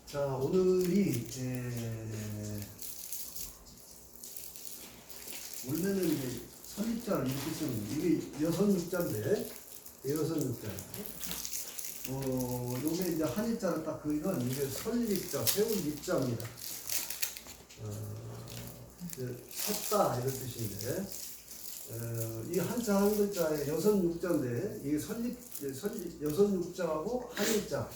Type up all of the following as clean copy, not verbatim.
자, 오늘이 원래는 이제 선입자를 이렇게 쓰는 이게 여선육자인데 여선육자. 요게 이제 한입자를 딱 그리면 이게 설립자, 세울입자입니다. 섰다 이런 뜻인데 이 한자 한 글자에 여선육자인데 이게 설립 여선육자하고 한입자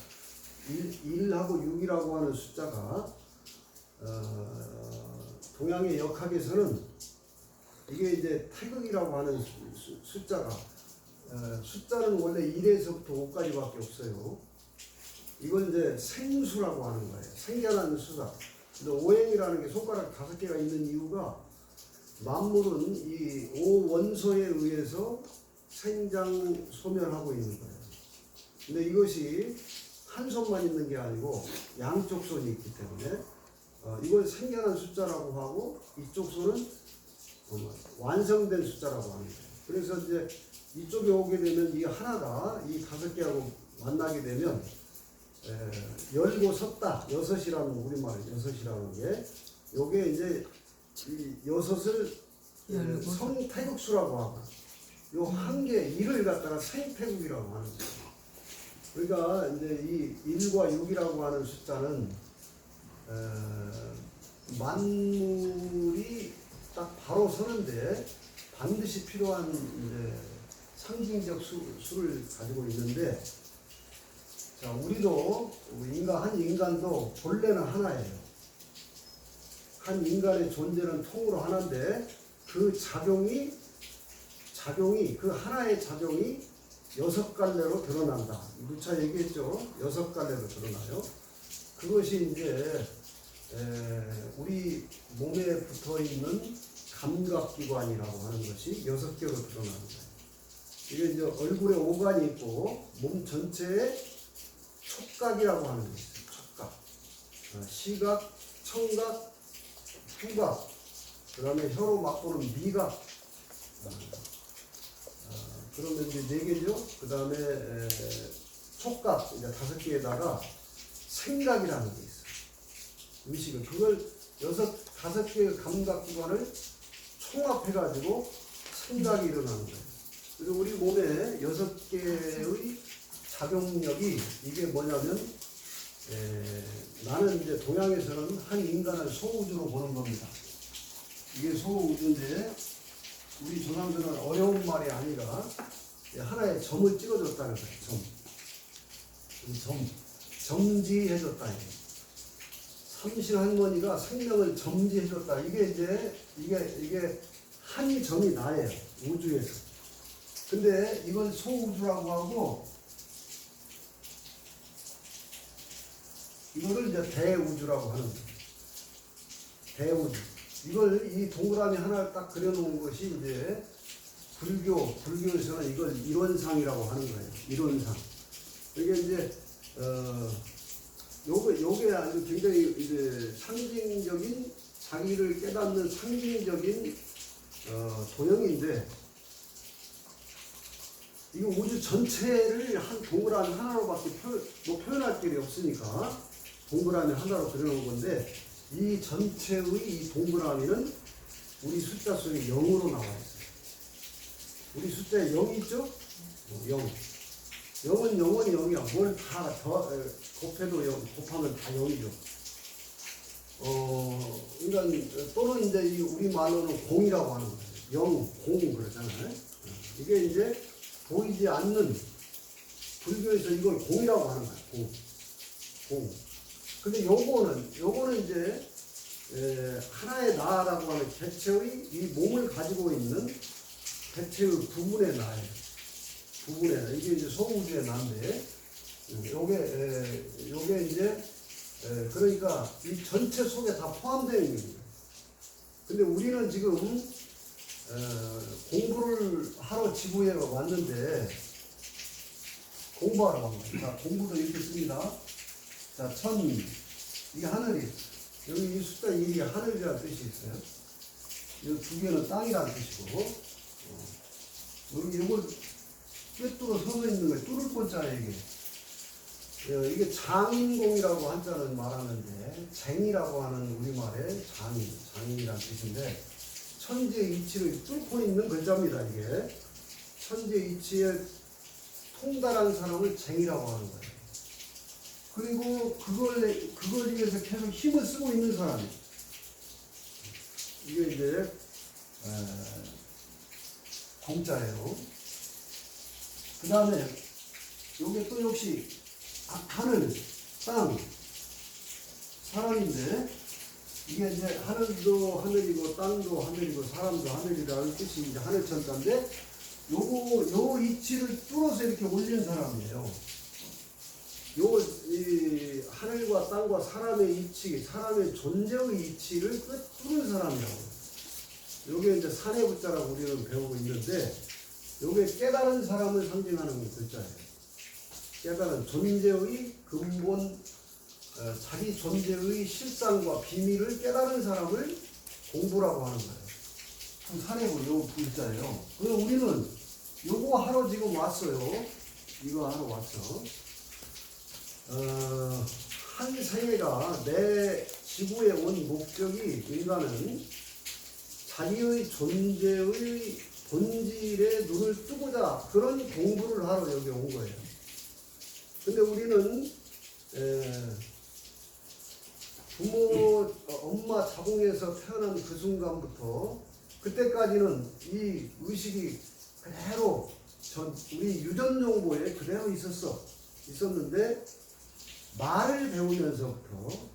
1하고 6이라고 하는 숫자가 동양의 역학에서는 이게 이제 태극이라고 하는 숫자가 숫자는 원래 1에서부터 5까지밖에 없어요. 이걸 이제 생수라고 하는 거예요. 생겨나는 수다. 근데 오행이라는 게 손가락 5개가 있는 이유가 만물은 이 5원소에 의해서 생장 소멸하고 있는 거예요. 근데 이것이 한 손만 있는 게 아니고 양쪽 손이 있기 때문에 이걸 생겨난 숫자라고 하고 이쪽 손은 완성된 숫자라고 하는 거예요. 그래서 이제 이쪽에 오게 되면 이 하나가 이 5개하고 만나게 되면 열고 섰다 여섯이라는 우리말에 여섯이라는 게 요게 이제 이 여섯을 성태국수라고 하고 요 한 개 일을 갖다가 생태국이라고 하는 거예요. 그러니까 이제 이 1과 6이라고 하는 숫자는 만물이 딱 바로 서는데 반드시 필요한 이제 상징적 수를 가지고 있는데, 자, 우리도 한 인간도 본래는 하나예요. 한 인간의 존재는 통으로 하나인데 그 작용이 그 하나의 작용이 6갈래로 드러난다. 누차 얘기했죠. 6갈래로 드러나요. 그것이 이제 우리 몸에 붙어 있는 감각기관이라고 하는 것이 6개로 드러나는 거예요. 이게 이제 얼굴에 오간이 있고 몸 전체에 촉각이라고 하는 게 있어요. 촉각. 시각, 청각, 후각, 그 다음에 혀로 맛보는 미각. 그러면 이제 4개죠. 그 다음에 촉각, 이제 5개에다가 생각이라는 게 있어요. 의식을. 그걸 5개의 감각기관을 총합해가지고 생각이 일어나는 거예요. 그래서 우리 몸에 6개의 작용력이 이게 뭐냐면, 나는 이제 동양에서는 한 인간을 소우주로 보는 겁니다. 이게 소우주인데, 우리 조상들은 어려운 말이 아니라 하나의 점을 찍어줬다는 거예요. 점지해줬다. 삼신 할머니가 생명을 점지해줬다. 이게 한 점이 나예요. 우주에서. 근데 이걸 소우주라고 하고, 이거를 이제 대우주라고 하는 거예요. 대우주. 이걸 이 동그라미 하나를 딱 그려놓은 것이 이제 불교에서는 이걸 일원상이라고 하는 거예요. 일원상. 이게 이제 요게 아주 굉장히 이제 상징적인 자기를 깨닫는 상징적인 도형인데, 이거 우주 전체를 한 동그라미 하나로밖에 표현할 길이 없으니까 동그라미 하나로 그려놓은 건데, 이 전체의 이 동그라미는 우리 숫자 속에 0으로 나와 있어요. 우리 숫자에 0이 있죠? 0. 0은 영원히 0이야. 뭘 다 곱해도 0, 곱하면 다 0이죠. 그러니까 또는 이제 우리 말로는 공이라고 하는 거예요. 0, 공 그러잖아요. 이게 이제 보이지 않는, 불교에서 이걸 공이라고 하는 거예요. 공. 근데 요거는 이제 하나의 나라고 하는 개체의 이 몸을 가지고 있는 개체의 부분의 나예요. 부분의 나. 이게 이제 소우주의 나인데, 요게 이제 그러니까 이 전체 속에 다 포함되어 있는 거예요. 근데 우리는 지금 공부를 하러 지구에 왔는데, 공부하러 간 거예요. 자, 공부도 이렇게 씁니다. 자, 천, 이게 하늘이, 여기 이 숫자 1이 하늘이라는 뜻이 있어요. 이 2개는 땅이라는 뜻이고, 여기 이걸 꿰뚫어 서서 있는 거예요. 뚫을 꼴자예요, 이게. 이게 장인공이라고 한자는 말하는데 쟁이라고 하는 우리말의 장인이란 뜻인데 천지의 이치를 뚫고 있는 글자입니다. 이게 천지의 이치에 통달한 사람을 쟁이라고 하는 거예요. 그리고 그걸 위해서 계속 힘을 쓰고 있는 사람이 이게 이제 공자예요. 그 다음에 요게 또 역시 하늘, 땅, 사람인데 이게 이제 하늘도 하늘이고 땅도 하늘이고 사람도 하늘이라는 뜻이 이제 하늘천자인데 요 이치를 뚫어서 이렇게 올린 사람이에요. 이 하늘과 땅과 사람의 이치, 사람의 존재의 이치를 뚫은 사람이라고. 요게 이제 사내부자라고 우리는 배우고 있는데 요게 깨달은 사람을 상징하는 글자예요. 깨달은 존재의 근본, 자기 존재의 실상과 비밀을 깨달은 사람을 공부라고 하는 거예요. 그 사례고 요 글자예요. 그래서 우리는 요거 하러 지금 왔어요. 이거 하러 왔어. 한 생애가 내 지구에 온 목적이 인간은 자기의 존재의 본질에 눈을 뜨고자 그런 공부를 하러 여기 온 거예요. 근데 우리는 부모, 엄마 자궁에서 태어난 그 순간부터 그때까지는 이 의식이 그대로 우리 유전정보에 그대로 있었는데 말을 배우면서부터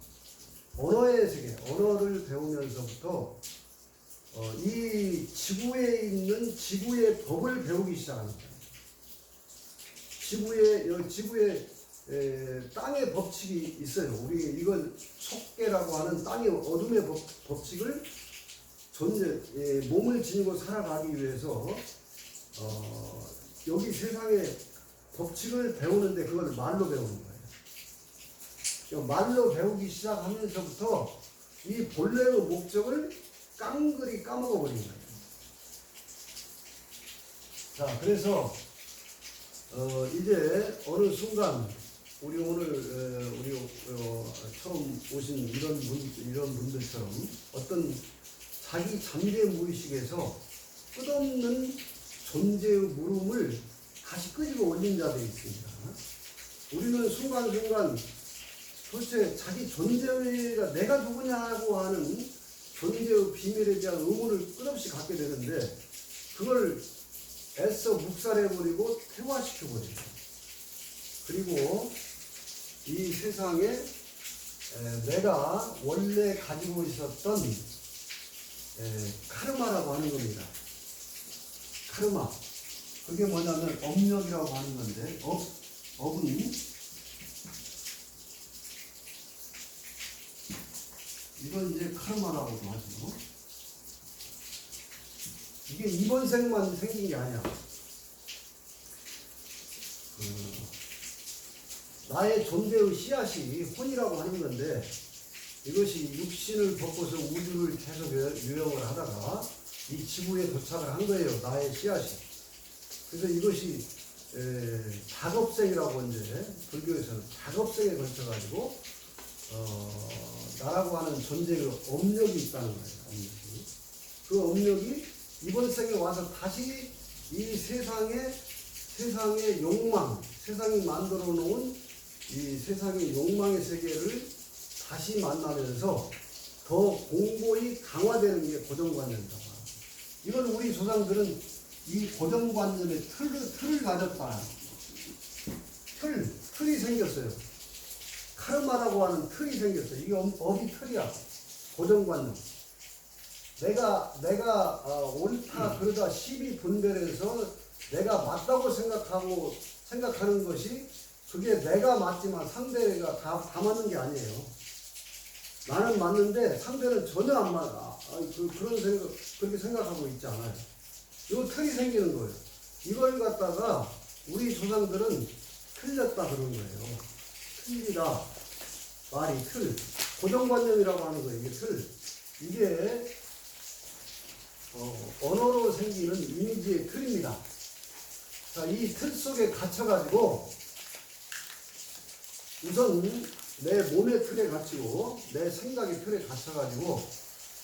언어의 세계, 언어를 배우면서부터 이 지구에 있는 지구의 법을 배우기 시작합니다. 지구에 땅의 법칙이 있어요. 우리 이걸 속계라고 하는 땅의 어둠의 법칙을 몸을 지니고 살아가기 위해서 여기 세상의 법칙을 배우는데 그걸 말로 배우는 거예요. 말로 배우기 시작하면서부터 이 본래의 목적을 깡그리 까먹어 버린 거예요. 자, 그래서 이제 어느 순간 우리 오늘 우리 처음 오신 이런 분들처럼 어떤 자기 잠재 무의식에서 끝없는 존재의 물음을 다시 끄집어 올린 자들이 있습니다. 우리는 순간순간 도대체 자기 존재가 내가 누구냐고 하는 존재의 비밀에 대한 의문을 끝없이 갖게 되는데 그걸 애써 묵살해버리고 퇴화시켜버려요. 그리고 이 세상에 내가 원래 가지고 있었던 카르마라고 하는 겁니다. 카르마. 그게 뭐냐면 업력이라고 하는 건데 업은 이건 이제 카르마라고도 하죠. 이게 이번 생만 생긴 게 아니야. 나의 존재의 씨앗이 혼이라고 하는 건데 이것이 육신을 벗고서 우주를 계속 유영을 하다가 이 지구에 도착을 한 거예요. 나의 씨앗이. 그래서 이것이 작업생이라고 이제 불교에서는 작업생에 걸쳐가지고 나라고 하는 존재의 업력이 있다는 거예요. 그 업력이 이번 생에 와서 다시 이 세상의 욕망, 세상이 만들어 놓은 이 세상의 욕망의 세계를 다시 만나면서 더 공고히 강화되는 게 고정관념이라고 합니다. 이건 우리 조상들은 이 고정관념의 틀을 가졌다. 틀이 생겼어요. 카르마라고 하는 틀이 생겼어요. 이게 업이 틀이야. 고정관념. 내가 옳다 그러다 시비 분별해서 내가 맞다고 생각하는 것이 그게 내가 맞지만 상대가 다 맞는 게 아니에요. 나는 맞는데 상대는 전혀 안 맞아. 그렇게 생각하고 있지 않아요. 이 틀이 생기는 거예요. 이걸 갖다가 우리 조상들은 틀렸다 그런 거예요. 틀리다. 말이 틀. 고정관념이라고 하는 거예요. 이게 틀. 이게 언어로 생기는 이미지의 틀입니다. 자, 이 틀 속에 갇혀가지고 우선 내 몸의 틀에 갇히고 내 생각의 틀에 갇혀가지고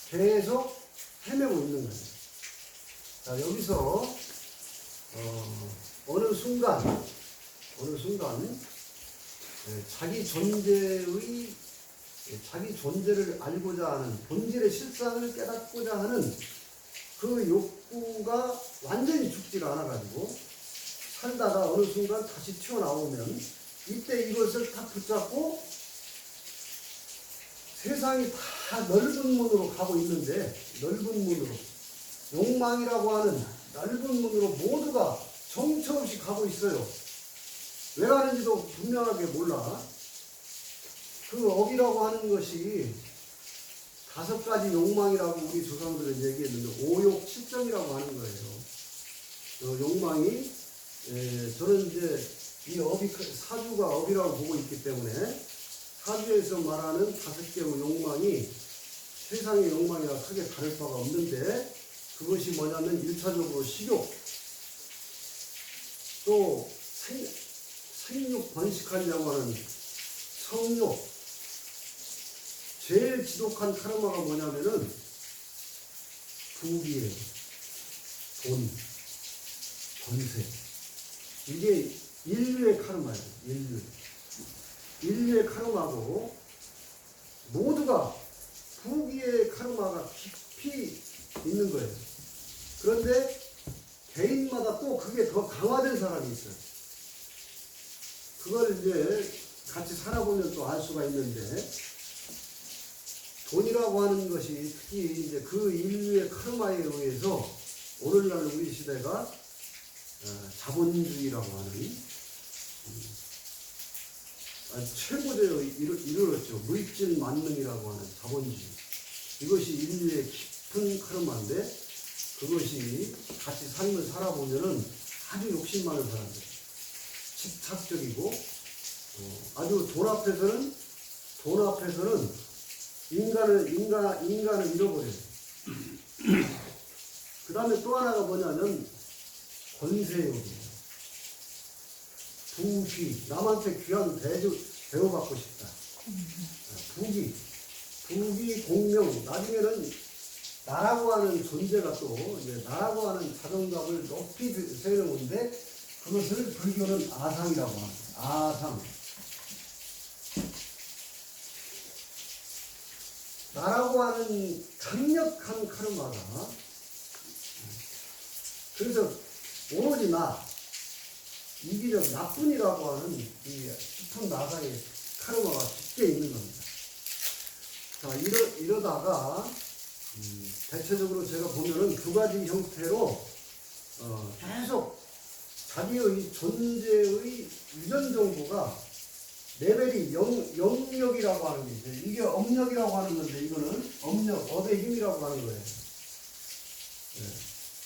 계속 헤매고 있는 거예요. 자, 여기서 어느 순간 자기 존재를 알고자 하는 본질의 실상을 깨닫고자 하는 그 욕구가 완전히 죽질 않아가지고 살다가 어느 순간 다시 튀어나오면 이때 이것을 다 붙잡고 세상이 다 넓은 문으로 가고 있는데, 넓은 문으로, 욕망이라고 하는 넓은 문으로 모두가 정처 없이 가고 있어요. 왜 가는지도 분명하게 몰라. 그 업이라고 하는 것이 5가지 욕망이라고 우리 조상들은 얘기했는데 5욕 7정이라고 하는 거예요. 욕망이 저는 이제 이 업이 사주가 업이라고 보고 있기 때문에 사주에서 말하는 5개의 욕망이 세상의 욕망이랑 크게 다를 바가 없는데, 그것이 뭐냐면 1차적으로 식욕, 또 생육 번식하려고 하는 성욕, 제일 지독한 카르마가 뭐냐면은 부귀예요. 돈, 권세. 이게 인류의 카르마예요. 인류의 카르마고, 모두가 부귀의 카르마가 깊이 있는 거예요. 그런데 개인마다 또 그게 더 강화된 사람이 있어요. 그걸 이제 같이 살아보면 또 알 수가 있는데, 돈이라고 하는 것이 특히 이제 그 인류의 카르마에 의해서 오늘날 우리 시대가 자본주의라고 하는 최고대에 이르렀죠. 물질 만능이라고 하는 자본주의. 이것이 인류의 깊은 카르마인데, 그것이 같이 삶을 살아보면은 아주 욕심 많은 사람들, 집착적이고, 아주 돈 앞에서는 인간을 잃어버려요. 그 다음에 또 하나가 뭐냐면 권세욕이에요. 부귀, 남한테 귀한 대우받고 싶다. 부귀, 공명, 나중에는 나라고 하는 존재가 또 이제 나라고 하는 자존감을 높이 세우는데, 그것을 불교는 아상이라고 합니다. 아상. 나라고 하는 강력한 카르마가, 그래서 오로지 이기적 나뿐이라고 하는 이 깊은 나상의 카르마가 깊게 있는 겁니다. 자, 이러다가 대체적으로 제가 보면은 2가지 형태로 계속 자기의 존재의 유전 정보가 레벨이 영역이라고 하는 게 있어요. 이게 업력이라고 하는 건데, 이거는 업의 힘이라고 하는 거예요. 네.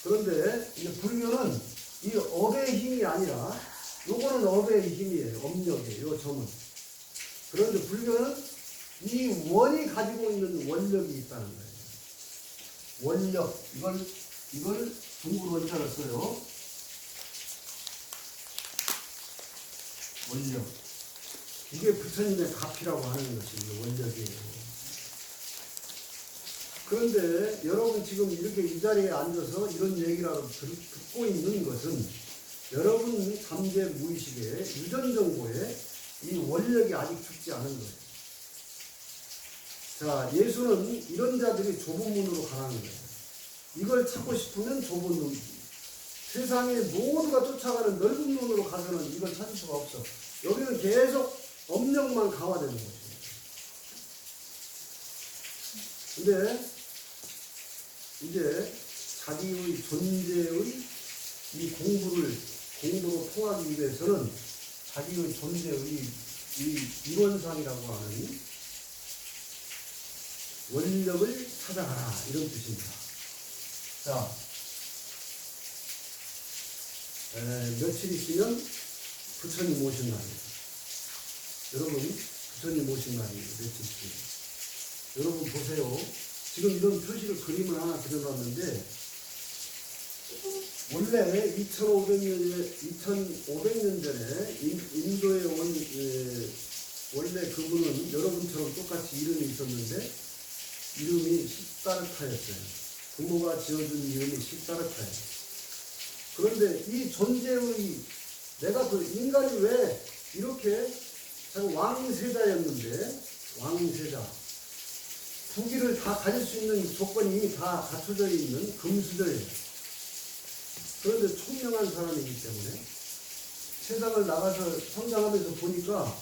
그런데 이제 불교는 이 업의 힘이 아니라, 요거는 업의 힘이에요. 업력이에요. 요 점은. 그런데 불교는 이 원이 가지고 있는 원력이 있다는 거예요. 원력. 이걸 중국어 원자를 써요. 원력. 이게 부처님의 가피라고 하는 것이 원력이에요. 그런데 여러분 지금 이렇게 이 자리에 앉아서 이런 얘기라도 듣고 있는 것은 여러분 잠재 무의식의 유전 정보에 이 원력이 아직 죽지 않은 거예요. 자, 예수는 이런 자들이 좁은 문으로 가라는 거예요. 이걸 찾고 싶으면 좁은 문. 세상에 모두가 쫓아가는 넓은 문으로 가서는 이걸 찾을 수가 없어. 여기는 계속 업력만 강화되는 거죠. 근데 이제 자기의 존재의 이 공부로 통하기 위해서는 자기의 존재의 이 이원상이라고 하는 원력을 찾아가라, 이런 뜻입니다. 자, 며칠 있으면 부처님 오신 날이에요. 여러분, 부처님 오신 날이 며칠 있습니다. 여러분 보세요. 지금 이런 표시를 그림을 하나 그려놨는데, 원래 2500년 전에 인도에 온 그분은 여러분처럼 똑같이 이름이 있었는데 이름이 시다르타였어요. 부모가 지어준 이름이 시다르타예요. 그런데 이 존재의 내가 그 인간이 왜 이렇게 왕세자였는데 왕세자 부귀를 다 가질 수 있는 조건이 이미 다 갖춰져 있는 금수저예요. 그런데 총명한 사람이기 때문에 세상을 나가서 성장하면서 보니까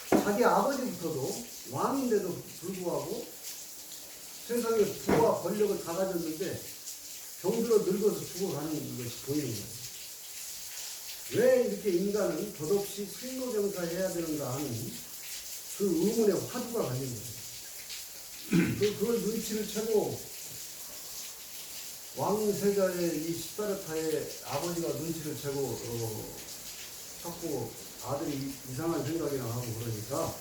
자기 아버지부터도 왕인데도 불구하고 세상에 부와 권력을 다 가졌는데 병들어 늙어서 죽어가는 것이 보이는 거예요. 왜 이렇게 인간은 덧없이 생로병사해야 되는가 하는 그 의문의 화두가 갈린 거예요. 그걸 눈치를 채고 왕세자의 이 시다르타의 아버지가 눈치를 채고 자꾸 아들이 이상한 생각이나 하고 그러니까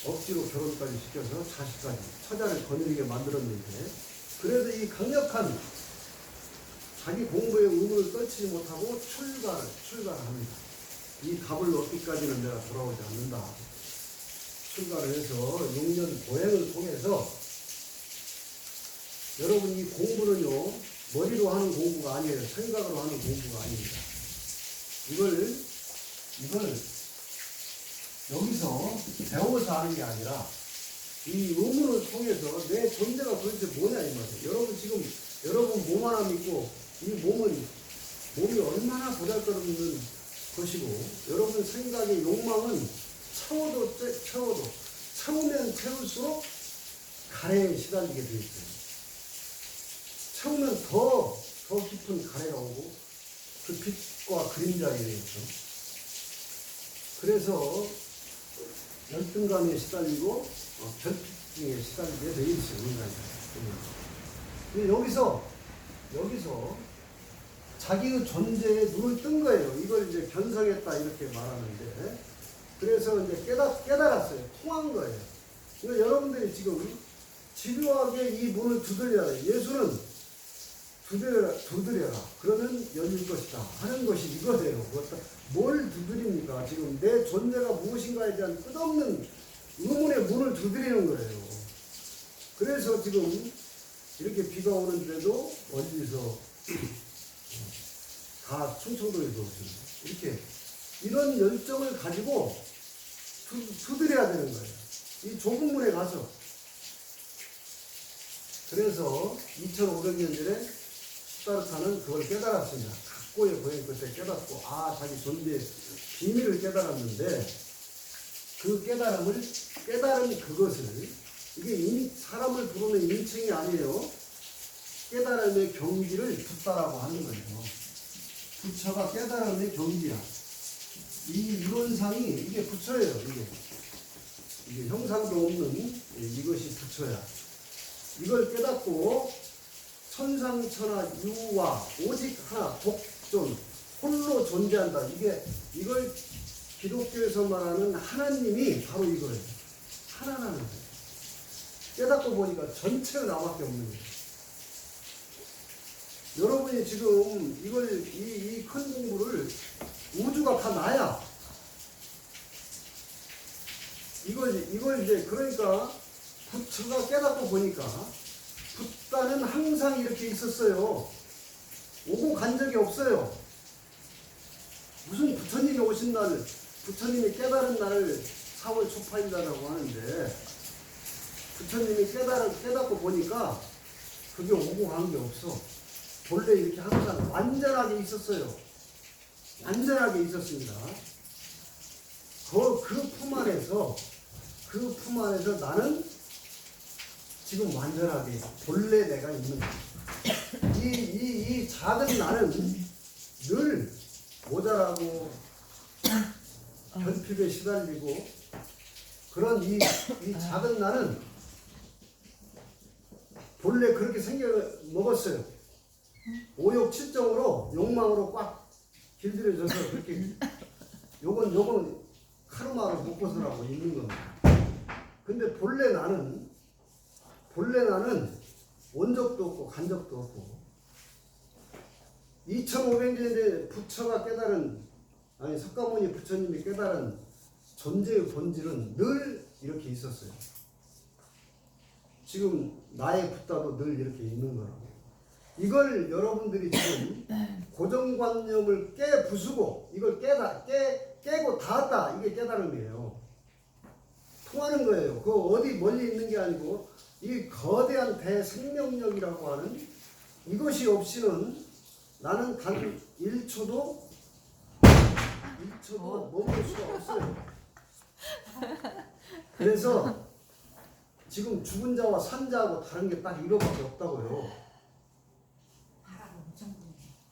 억지로 결혼까지 시켜서 자식까지 처자를 거느리게 만들었는데 그래도 이 강력한 자기 공부의 의무를 떨치지 못하고 출가합니다. 이 답을 얻기까지는 내가 돌아오지 않는다. 출가를 해서 6년 보행을 통해서 여러분 이 공부는요 머리로 하는 공부가 아니에요. 생각으로 하는 공부가 아닙니다. 이걸 여기서 배워서 하는 게 아니라 이 의문을 통해서 내 존재가 도대체 뭐냐 이 말이에요. 여러분 지금 여러분 몸 하나 믿고 이 몸이 얼마나 보잘것없는 것이고 여러분 생각의 욕망은 채우면 채울수록 가래에 시달리게 되어 있어요. 채우면 더 깊은 가래가 오고 그 빛과 그림자에 대해서 그래서 열등감에 시달리고 결핍증에 시달리게 되어 있어요. 인간이. 여기서 자기의 존재에 눈을 뜬 거예요. 이걸 이제 견성했다 이렇게 말하는데 그래서 이제 깨달았어요. 통한 거예요. 그러니까 여러분들이 지금 집요하게 이 문을 두드려야 돼요. 예수는 두드려라. 그러면 열릴 것이다. 하는 것이 이거예요. 뭘 두드립니까? 지금 내 존재가 무엇인가에 대한 끝없는 의문의 문을 두드리는 거예요. 그래서 지금 이렇게 비가 오는데도 멀리서 다 충청도에서 오십니다. 이렇게 이런 열정을 가지고 두드려야 되는 거예요. 이 좁은 문에 가서. 그래서 2500년 전에 시다르타는 그걸 깨달았습니다. 각고의 고행 끝에 깨닫고 자기 존재의 비밀을 깨달았는데 그 깨달은 그것을 이게 사람을 부르는 인칭이 아니에요. 깨달음의 경지를 붓다라고 하는 거예요. 부처가 깨달음의 경지야. 이 이론상이 이게 부처예요. 이게 형상도 없는 이것이 부처야. 이걸 깨닫고 천상천하 유와 오직 하나 독존 홀로 존재한다. 이걸 기독교에서 말하는 하나님이 바로 이거예요. 하나라는 거예요. 깨닫고 보니까 전체가 나밖에 없는 거예요. 여러분이 지금 이 큰 공부를 우주가 다 나야. 이걸 이제 그러니까 부처가 깨닫고 보니까 붓다는 항상 이렇게 있었어요. 오고 간 적이 없어요. 무슨 부처님이 오신 날, 부처님이 깨달은 날을 4월 초파일이라고 하는데 부처님이 깨닫고 보니까 그게 오고 간 게 없어. 본래 이렇게 항상 완전하게 있었어요. 완전하게 있었습니다. 그 품 안에서 나는 지금 완전하게 본래 내가 있는 거야. 이 작은 나는 늘 모자라고 결핍에 시달리고 그런 이 작은 나는 본래 그렇게 생겨 먹었어요. 오욕칠정으로 욕망으로 꽉 길들여져서 그렇게 요건 카르마를 못 벗어나고 있는 겁니다. 근데 본래 나는 온 적도 없고 간 적도 없고 2500년 전에 부처가 석가모니 부처님이 깨달은 존재의 본질은 늘 이렇게 있었어요. 지금 나의 붓다도 늘 이렇게 있는 거라고. 이걸 여러분들이 지금 고정관념을 부수고 이걸 깨고 닿았다. 이게 깨달음이에요. 통하는 거예요. 그 어디 멀리 있는 게 아니고 이 거대한 대생명력이라고 하는 이것이 없이는 나는 단 1초도 머물 수가 없어요. 그래서 지금 죽은 자와 산 자하고 다른 게 딱 이거밖에 없다고요.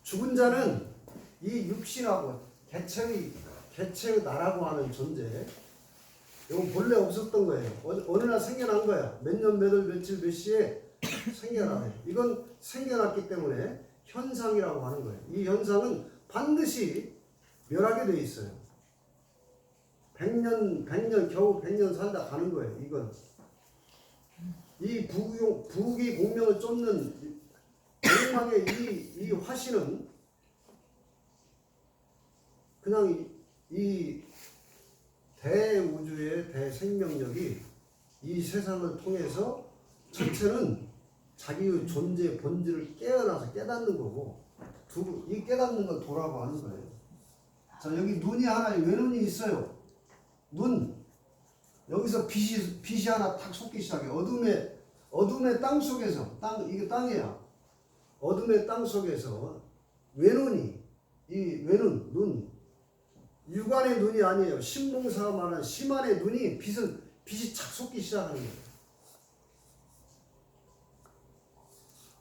죽은 자는 이 육신하고 개체의 나라고 하는 존재, 이거 본래 없었던 거예요. 어느 날 생겨난 거야. 몇 년, 몇 월, 며칠, 몇 시에 생겨나요. 이건 생겨났기 때문에 현상이라고 하는 거예요. 이 현상은 반드시 멸하게 돼 있어요. 100년, 겨우 100년 살다 가는 거예요. 이건. 이 부귀 공명을 쫓는 욕망의 이 화신은 그냥 이 대우주의 대생명력이 이 세상을 통해서 전체는 자기의 존재의 본질을 깨어나서 깨닫는 거고, 이 깨닫는 걸 도라고 하는 거예요. 자, 여기 눈이 하나, 외눈이 있어요. 눈. 여기서 빛이 하나 탁 솟기 시작해. 어둠의 땅 속에서, 이게 땅이야. 어둠의 땅 속에서 외눈이, 이 외눈, 눈. 육안의 눈이 아니에요. 신봉사가 말하는 심안의 눈이 빛이 착 솟기 시작하는 거예요.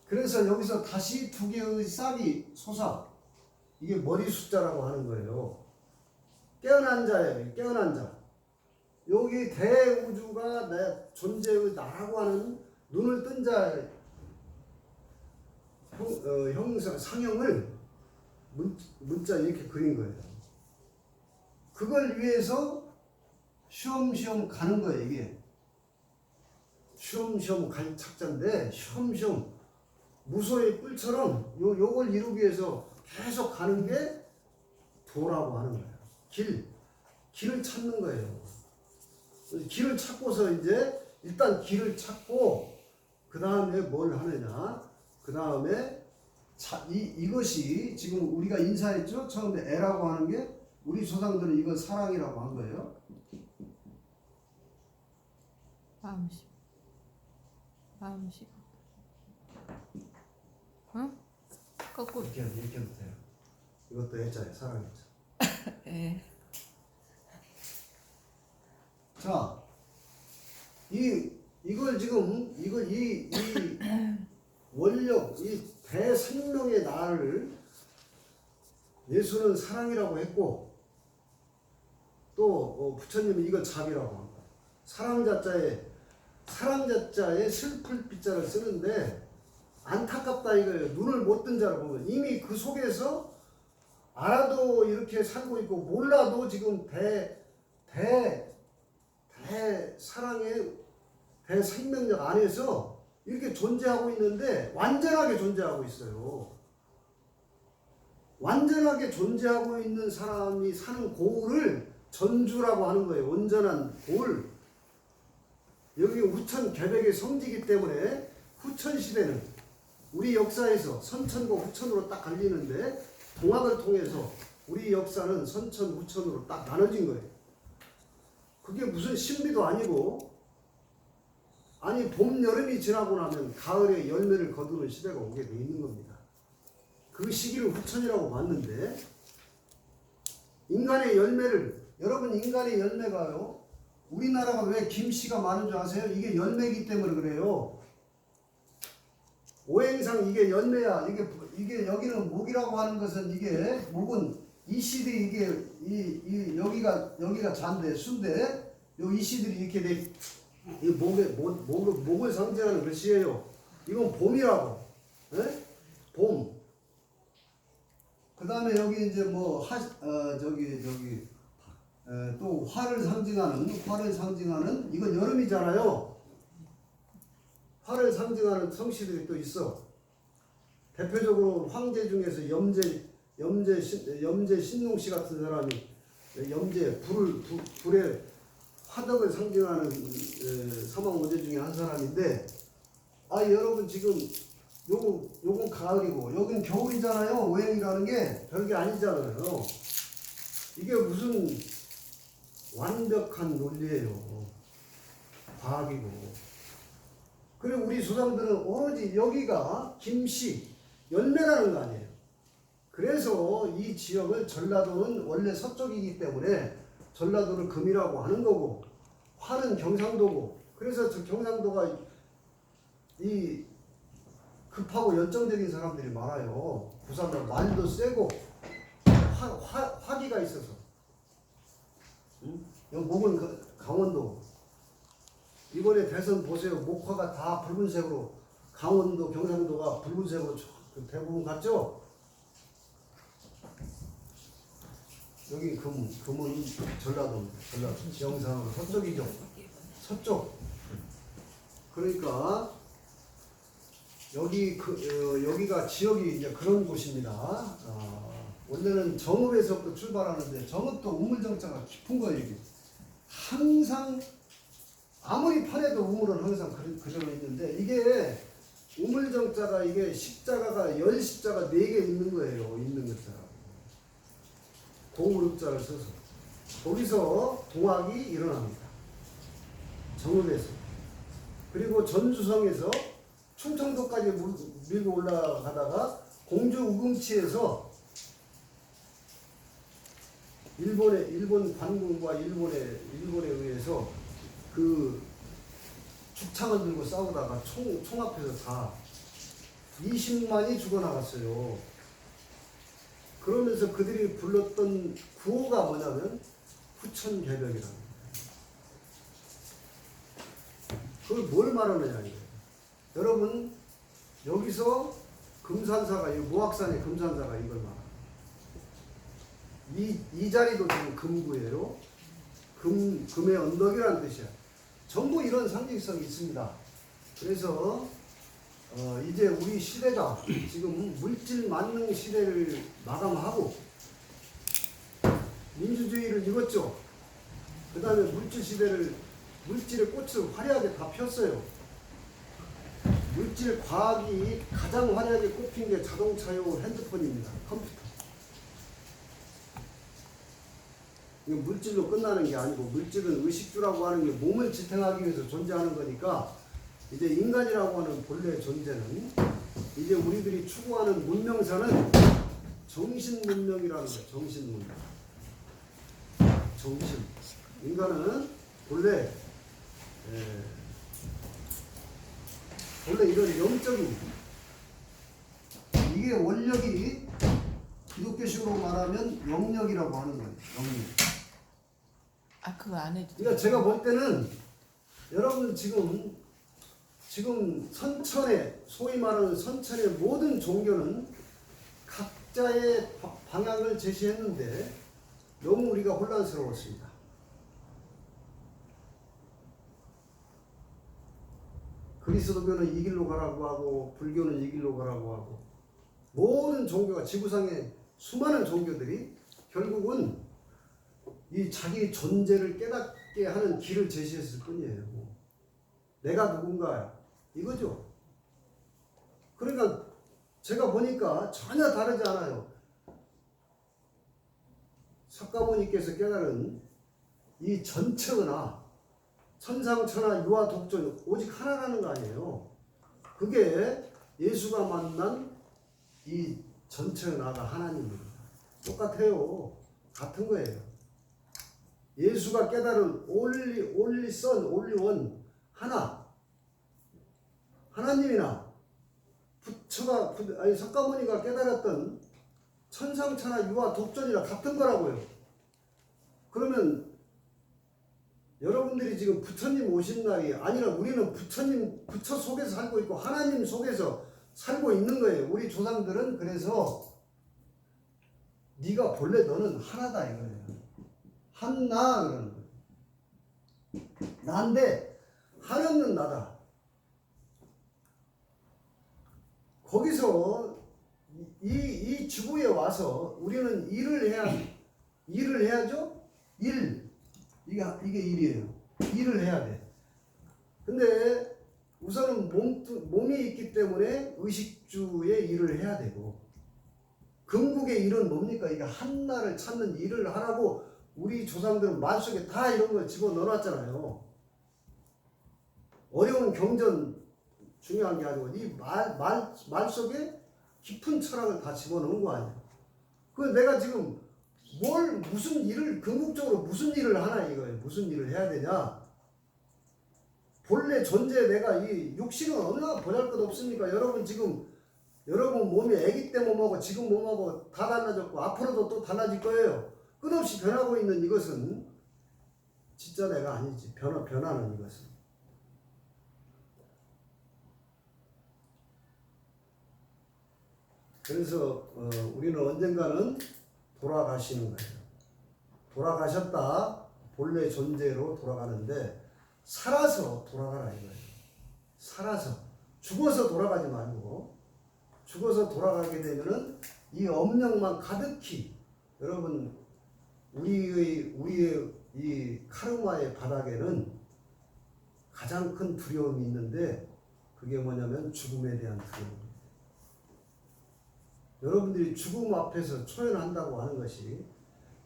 그래서 여기서 다시 두 개의 싹이 솟아. 이게 머리 숫자라고 하는 거예요. 깨어난 자예요. 깨어난 자. 여기 대우주가 내 존재의 나라고 하는 눈을 뜬 자의 상형을 문자 이렇게 그린 거예요. 그걸 위해서 쉬엄쉬엄 가는 거예요. 이게 쉬엄쉬엄 갈 착자인데 쉬엄쉬엄 무소의 뿔처럼 요걸 이루기 위해서 계속 가는 게 도라고 하는 거예요. 길을 찾는 거예요. 길을 찾고서 이제 일단 길을 찾고 그 다음에 뭘 하느냐, 그 다음에 이것이 지금 우리가 인사했죠. 처음에 애라고 하는 게 우리 조상들은 이걸 사랑이라고 한 거예요. 마음식. 응? 거꾸로. 이렇게 해도 돼요. 이것도 애자예요. 사랑이죠. 예. 자, 이걸 지금 이 원력, 이 대생명의 나를 예수는 사랑이라고 했고, 또 부처님은 이걸 자비라고 합니다. 사랑자자에 슬플 빛자를 쓰는데 안타깝다 이거예요. 눈을 못 뜬 자를 보면 이미 그 속에서 알아도 이렇게 살고 있고 몰라도 지금 사랑의 대생명력 안에서 이렇게 존재하고 있는데 완전하게 존재하고 있어요. 완전하게 존재하고 있는 사람이 사는 고을을 전주라고 하는 거예요. 온전한 고을. 여기 후천 개백의 성지이기 때문에 후천시대는 우리 역사에서 선천과 후천으로 딱 갈리는데 동학을 통해서 우리 역사는 선천, 후천으로 딱 나눠진 거예요. 그게 무슨 신비도 아니고, 아니 봄, 여름이 지나고 나면 가을에 열매를 거두는 시대가 오게 돼 있는 겁니다. 그 시기를 후천이라고 봤는데, 인간의 열매를, 여러분 인간의 열매가요, 우리나라가 왜 김씨가 많은 줄 아세요? 이게 열매이기 때문에 그래요. 오행상 이게 열매야. 이게 여기는 목이라고 하는 것은 이게 목은 이씨들이 이게 여기가 잔데 순데 요 이씨들이 이렇게 돼. 이 목을 상징하는 글씨예요. 이건 봄이라고. 에? 봄. 그 다음에 여기 이제 뭐 또 화를 상징하는 이건 여름이잖아요. 화를 상징하는 성씨들이 또 있어. 대표적으로 황제 중에서 염제 신농씨 같은 사람이 염제, 불의 화덕을 상징하는 사막 오제 중에 한 사람인데, 여러분 지금 요건 가을이고 여긴 겨울이잖아요. 오행이라는 게 별게 아니잖아요. 이게 무슨 완벽한 논리예요. 과학이고. 그리고 우리 조상들은 오로지 여기가 김씨, 열매라는 거 아니에요. 그래서 이 지역을 전라도는 원래 서쪽이기 때문에 전라도를 금이라고 하는 거고, 화는 경상도고, 그래서 저 경상도가 이 급하고 열정적인 사람들이 많아요. 부산은 말도 세고 화기가 있어서. 응? 여기 목은 강원도. 이번에 대선 보세요. 목화가 다 붉은색으로, 강원도, 경상도가 붉은색으로 대부분 갔죠? 여기 금은 전라도 지형상으로 서쪽이죠. 서쪽. 그러니까 여기가 지역이 이제 그런 곳입니다. 원래는 정읍에서부터 출발하는데 정읍도 우물정자가 깊은 거예요. 이게 항상 아무리 파래도 우물은 항상 그대로 있는데, 이게 우물정자가 이게 십자가가 열십자가 4개 있는 거예요. 있는 것처럼. 고무릎자를 써서 거기서 동학이 일어납니다. 정읍에서. 그리고 전주성에서 충청도까지 밀고 올라가다가 공주 우금치에서 일본 관군과 일본에 의해서 그 죽창을 들고 싸우다가 총 앞에서 다 20만이 죽어나갔어요. 그러면서 그들이 불렀던 구호가 뭐냐면 후천개벽이라는 거예요. 그걸 뭘 말하느냐 이거예요. 여러분 여기서 금산사가, 이 모악산의 금산사가 이걸 말합니다. 이 자리도 지금 금구예요. 금의 언덕이라는 뜻이야. 전부 이런 상징성이 있습니다. 그래서 이제 우리 시대가 지금 물질 만능 시대를 마감하고 민주주의를 이뤘죠. 그 다음에 물질의 꽃을 화려하게 다 폈어요. 물질 과학이 가장 화려하게 꼽힌 게 자동차용 핸드폰입니다. 컴퓨터. 이거 물질로 끝나는 게 아니고, 물질은 의식주라고 하는 게 몸을 지탱하기 위해서 존재하는 거니까, 이제 인간이라고 하는 본래 존재는, 이제 우리들이 추구하는 문명사는 정신문명이라는 거예요. 정신문명. 정신. 인간은 본래 이런 영적인, 이게 원력이 기독교식으로 말하면 영력이라고 하는 거예요. 영력. 그거 안 해도 그러니까 제가 볼 때는 여러분 지금 선천의, 소위 말하는 선천의 모든 종교는 각자의 방향을 제시했는데 너무 우리가 혼란스러웠습니다. 그리스도교는 이 길로 가라고 하고, 불교는 이 길로 가라고 하고, 모든 종교가, 지구상의 수많은 종교들이 결국은 이 자기 존재를 깨닫게 하는 길을 제시했을 뿐이에요. 내가 누군가, 이거죠. 그러니까 제가 보니까 전혀 다르지 않아요. 석가모니께서 깨달은 이 전체은하, 천상천하 유아 독존 오직 하나라는 거 아니에요. 그게 예수가 만난 이 전체은하가 하나님입니다. 똑같아요. 같은 거예요. 예수가 깨달은 only son, only one, 하나님이나 석가모니가 깨달았던 천상천하 유아 독존이랑 같은 거라고요. 그러면 여러분들이 지금 부처님 오신 날이 아니라 우리는 부처 속에서 살고 있고 하나님 속에서 살고 있는 거예요. 우리 조상들은 그래서 네가 본래 너는 하나다 이거예요. 한나 그러는 거예요. 나인데 한없는 나다. 거기서 이 지구에 와서 우리는 일을 해야죠. 일. 이게 일이에요. 일을 해야 돼. 근데 우선은 몸이 있기 때문에 의식주의 일을 해야 되고, 금국의 일은 뭡니까? 이게 한나를 찾는 일을 하라고 우리 조상들은 마음속에 다 이런 걸 집어넣어놨잖아요. 어려운 경전 중요한 게 아니고 이 말 속에 깊은 철학을 다 집어넣은 거 아니야. 그 내가 지금 무슨 일을 궁극적으로 무슨 일을 하나 이거예요. 무슨 일을 해야 되냐? 본래 존재 내가 이 육신은 얼마나 보잘것없습니까? 여러분 지금 여러분 몸이 아기 때 몸하고 지금 몸하고 다 달라졌고 앞으로도 또 달라질 거예요. 끝없이 변하고 있는 이것은 진짜 내가 아니지. 변하는 이것은. 그래서 우리는 언젠가는 돌아가시는 거예요. 돌아가셨다 본래 존재로 돌아가는데 살아서 돌아가라 이거예요. 살아서 죽어서 돌아가지 말고 죽어서 돌아가게 되면은 이 엄력만 가득히 여러분 우리의 이 카르마의 바닥에는 가장 큰 두려움이 있는데 그게 뭐냐면 죽음에 대한 두려움입니다. 여러분들이 죽음 앞에서 초연한다고 하는 것이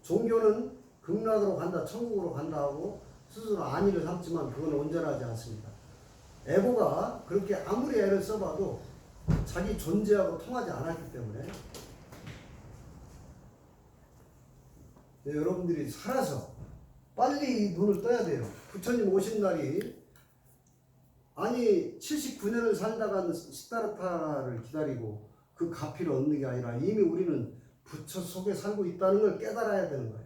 종교는 극락으로 간다, 천국으로 간다 하고 스스로 안위를 삼지만 그건 온전하지 않습니다. 에고가 그렇게 아무리 애를 써봐도 자기 존재하고 통하지 않았기 때문에 여러분들이 살아서 빨리 눈을 떠야 돼요. 부처님 오신 날이 아니 79년을 살다가 시다르타를 기다리고 그 가피를 얻는 게 아니라 이미 우리는 부처 속에 살고 있다는 걸 깨달아야 되는 거예요.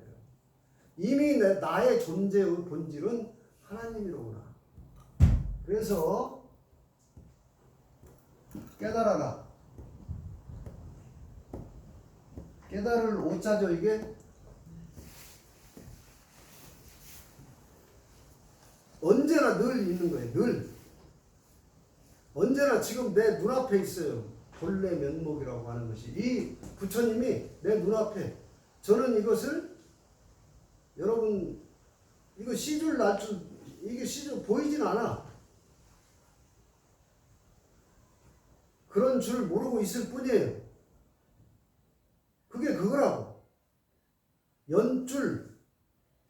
이미 나의 존재의 본질은 하나님이로구나. 그래서 깨달아라. 깨달을 오자죠 이게. 언제나 늘 있는 거예요. 늘. 언제나 지금 내 눈앞에 있어요. 본래 면목이라고 하는 것이. 이 부처님이 내 눈앞에. 저는 이것을 여러분 이거 시줄 날줄 이게 시줄 보이진 않아. 그런 줄 모르고 있을 뿐이에요. 그게 그거라고. 연줄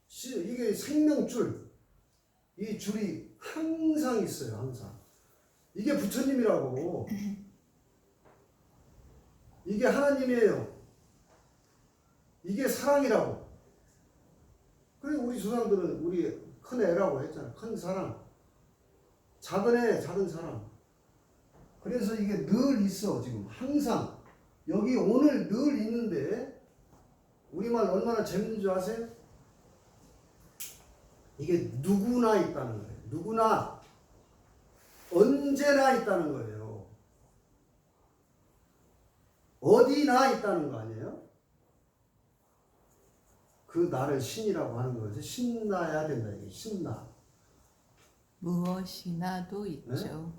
이게 생명줄 이 줄이 항상 있어요. 항상. 이게 부처님이라고. 이게 하나님이에요. 이게 사랑이라고. 그리고 우리 조상들은 우리 큰 애라고 했잖아요. 큰 사랑. 작은 애, 작은 사랑. 그래서 이게 늘 있어. 지금 항상. 여기 오늘 늘 있는데 우리말 얼마나 재밌는 줄 아세요? 이게 누구나 있다는 거예요. 누구나 언제나 있다는 거예요. 어디나 있다는 거 아니에요? 그 나를 신이라고 하는 거죠. 신나야 된다. 이게 신나. 무엇이나도 있죠. 네?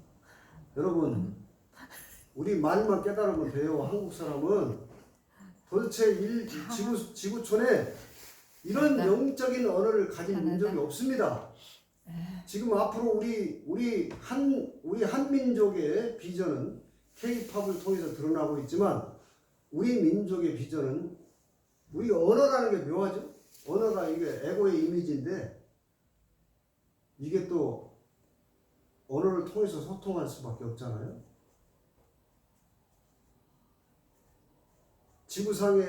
여러분 우리 말만 깨달으면 돼요. 한국 사람은 도대체 지구촌에 이런 영적인 언어를 가진 민족이 없습니다. 지금 앞으로 우리 한민족의 비전은 K-팝을 통해서 드러나고 있지만 우리 민족의 비전은 우리 언어라는 게 묘하죠. 언어가 이게 에고의 이미지인데 이게 또 언어를 통해서 소통할 수밖에 없잖아요. 지구상에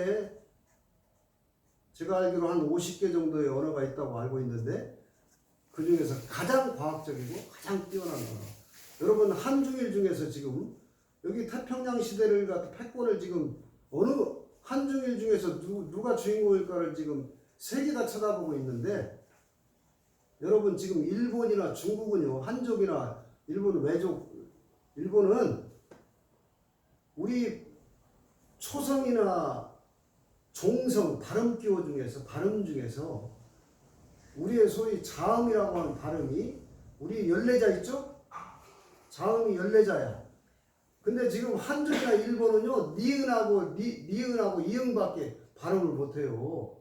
제가 알기로 한 50개 정도의 언어가 있다고 알고 있는데 그 중에서 가장 과학적이고 가장 뛰어난 언어. 여러분 한중일 중에서 지금 여기 태평양 시대를 갖다 패권을 지금 어느 한중일 중에서 누가 주인공일까를 지금 세계가 쳐다보고 있는데 여러분 지금 일본이나 중국은요 한족이나 일본 외족 일본은 우리 초성이나 종성 발음 기호 중에서 발음 중에서 우리의 소위 자음이라고 하는 발음이 우리 14자 있죠? 자음이 14자야. 근데 지금 한족이나 일본은요 니은하고 이응밖에 발음을 못해요.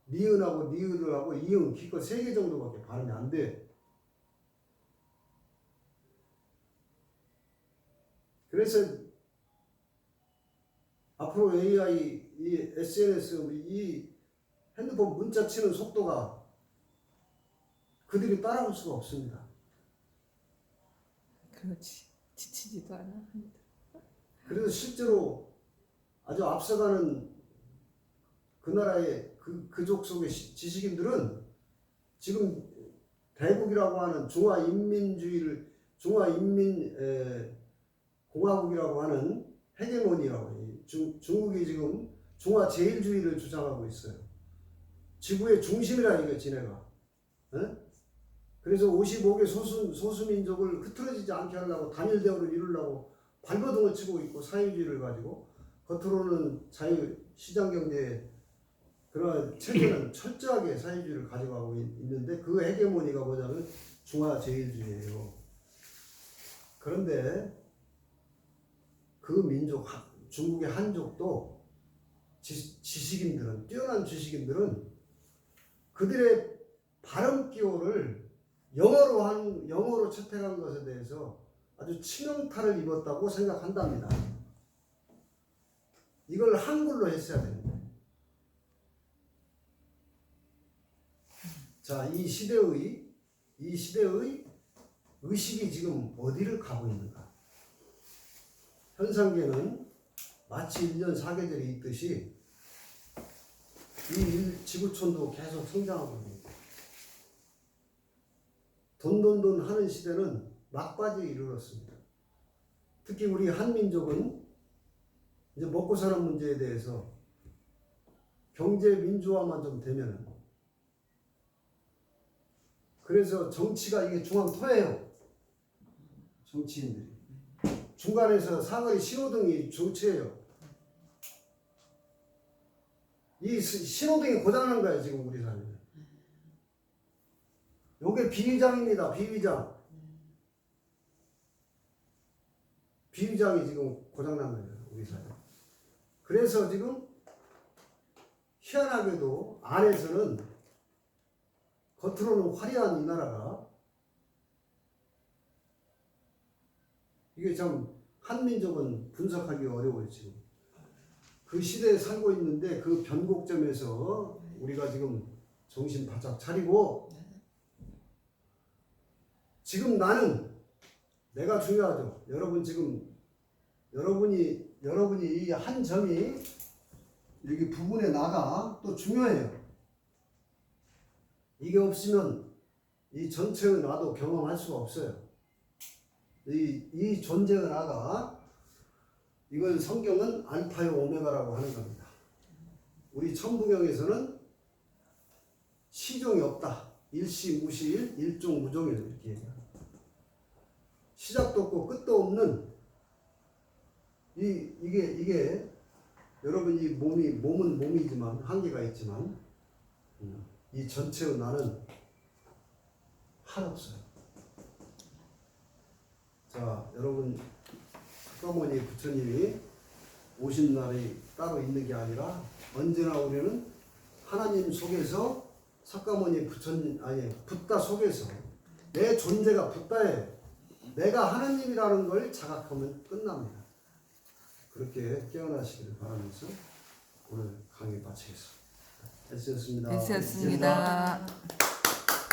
니은하고 니은하고 이응 기껏 3개 정도밖에 발음이 안 돼. 그래서 앞으로 AI, 이 SNS, 이 핸드폰 문자 치는 속도가 그들이 따라올 수가 없습니다. 그렇지. 지치지도 않아. 그래서 실제로 아주 앞서가는 그 나라의 그족 속의 지식인들은 지금 대국이라고 하는 중화인민공화국이라고 하는 헤게모니라고 해요. 중국이 지금 중화제일주의를 주장하고 있어요. 지구의 중심이라 이거 지네가. 에? 그래서 55개 소수민족을 흐트러지지 않게 하려고 단일대우를 이루려고 발버둥을 치고 있고 사회주의를 가지고 겉으로는 자유시장경제 그런 체제는 철저하게 사회주의를 가져가고 있는데 그 헤게모니가 뭐냐면 중화제일주의예요. 그런데 그 민족 중국의 한족도 지식인들은 뛰어난 지식인들은 그들의 발음 기호를 영어로 채택한 것에 대해서 아주 치명타를 입었다고 생각한답니다. 이걸 한글로 했어야 됩니다. 자, 이 시대의 의식이 지금 어디를 가고 있는가? 현상계는 마치 1년 4계절이 있듯이 이 지구촌도 계속 성장하고 있습니다. 돈 하는 시대는 막바지에 이르렀습니다. 특히 우리 한민족은 이제 먹고 사는 문제에 대해서 경제 민주화만 좀 되면은 그래서 정치가 이게 중앙토예요. 정치인들이 중간에서 사거리 신호등이 정치예요. 이 신호등이 고장난 거예요 지금 우리 사회에. 요게 비위장입니다. 비위장이 지금 고장난 거예요 우리 사회. 그래서 지금 희한하게도 안에서는 겉으로는 화려한 이 나라가 이게 참 한민족은 분석하기 어려워요 지금. 그 시대에 살고 있는데 그 변곡점에서 우리가 지금 정신 바짝 차리고 지금 내가 중요하죠. 여러분이 이 한 점이 여기 부분에 나가 또 중요해요. 이게 없으면 이 전체의 나도 경험할 수가 없어요. 이 존재의 나가 이걸 성경은 알파요 오메가라고 하는 겁니다. 우리 천부경에서는 시종이 없다. 일시무시일, 일종무종일 이렇게 얘기해요. 시작도 없고 끝도 없는 이게 여러분 이 몸은 몸이지만 한계가 있지만 이 전체의 나는 한없어요. 자, 여러분 석가모니 부처님이 오신 날이 따로 있는 게 아니라 언제나 우리는 하나님 속에서 석가모니 붓다 속에서 내 존재가 붓다예요. 내가 하나님이라는 걸 자각하면 끝납니다. 그렇게 깨어나시기를 바라면서 오늘 강의 마치겠습니다. 애쓰셨습니다. 됐었습니다.